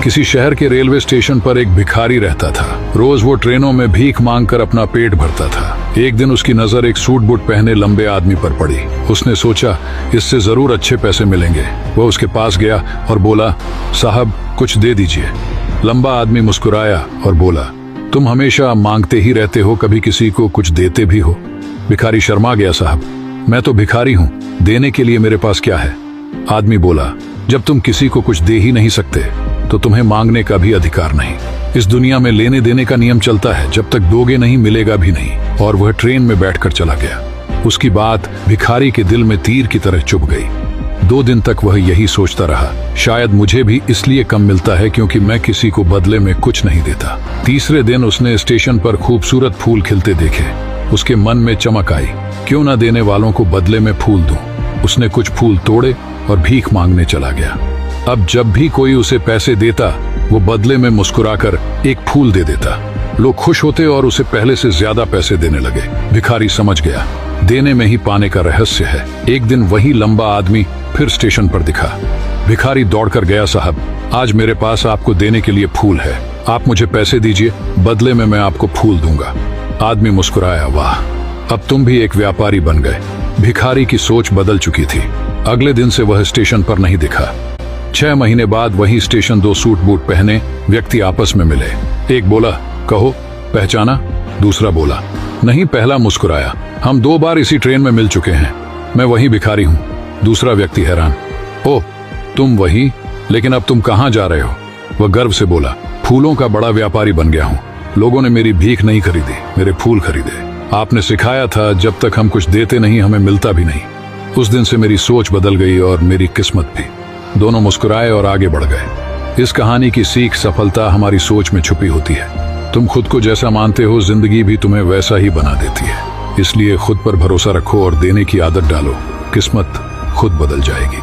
किसी शहर के रेलवे स्टेशन पर एक भिखारी रहता था। रोज वो ट्रेनों में भीख मांगकर अपना पेट भरता था। एक दिन उसकी नजर एक सूट बूट पहने लंबे आदमी पर पड़ी। उसने सोचा इससे जरूर अच्छे पैसे मिलेंगे। वह उसके पास गया और बोला, साहब कुछ दे दीजिए। लंबा आदमी मुस्कुराया और बोला, तुम हमेशा मांगते ही रहते हो, कभी किसी को कुछ देते भी हो? भिखारी शर्मा गया, साहब मैं तो भिखारी हूँ, देने के लिए मेरे पास क्या है? आदमी बोला, जब तुम किसी को कुछ दे ही नहीं सकते तो तुम्हें मांगने का भी अधिकार नहीं। इस दुनिया में लेने देने का नियम चलता है, जब तक दोगे नहीं मिलेगा भी नहीं। और वह ट्रेन में बैठकर चला गया। उसकी बात भिखारी के दिल में तीर की तरह चुभ गई। 2 दिन तक वह यही सोचता रहा, शायद मुझे भी इसलिए कम मिलता है क्योंकि मैं किसी को बदले में कुछ नहीं देता। तीसरे दिन उसने स्टेशन पर खूबसूरत फूल खिलते देखे। उसके मन में चमक आई, क्यों ना देने वालों को बदले में फूल दूं। उसने कुछ फूल तोड़े और भीख मांगने चला गया। अब जब भी कोई उसे पैसे देता, वो बदले में मुस्कुराकर एक फूल दे देता। लोग खुश होते और उसे पहले से ज्यादा पैसे देने लगे। भिखारी समझ गया, देने में ही पाने का रहस्य है। एक दिन वही लंबा आदमी फिर स्टेशन पर दिखा। भिखारी दौड़कर गया, साहब आज मेरे पास आपको देने के लिए फूल है, आप मुझे पैसे दीजिए, बदले में मैं आपको फूल दूंगा। आदमी मुस्कुराया, वाह अब तुम भी एक व्यापारी बन गए। भिखारी की सोच बदल चुकी थी। अगले दिन से वह स्टेशन पर नहीं दिखा। 6 महीने बाद वही स्टेशन 2 सूट बूट पहने व्यक्ति आपस में मिले। एक बोला, कहो पहचाना? दूसरा बोला, नहीं। पहला मुस्कुराया, हम 2 बार इसी ट्रेन में मिल चुके हैं, मैं वही भिखारी हूँ। दूसरा व्यक्ति हैरान, ओह तुम वही, लेकिन अब तुम कहाँ जा रहे हो? वह गर्व से बोला, फूलों का बड़ा व्यापारी बन गया हूँ। लोगों ने मेरी भीख नहीं खरीदी, मेरे फूल खरीदे। आपने सिखाया था जब तक हम कुछ देते नहीं हमें मिलता भी नहीं। उस दिन से मेरी सोच बदल गई और मेरी किस्मत भी। दोनों मुस्कुराए और आगे बढ़ गए। इस कहानी की सीख, सफलता हमारी सोच में छुपी होती है। तुम खुद को जैसा मानते हो, जिंदगी भी तुम्हें वैसा ही बना देती है। इसलिए खुद पर भरोसा रखो और देने की आदत डालो, किस्मत खुद बदल जाएगी।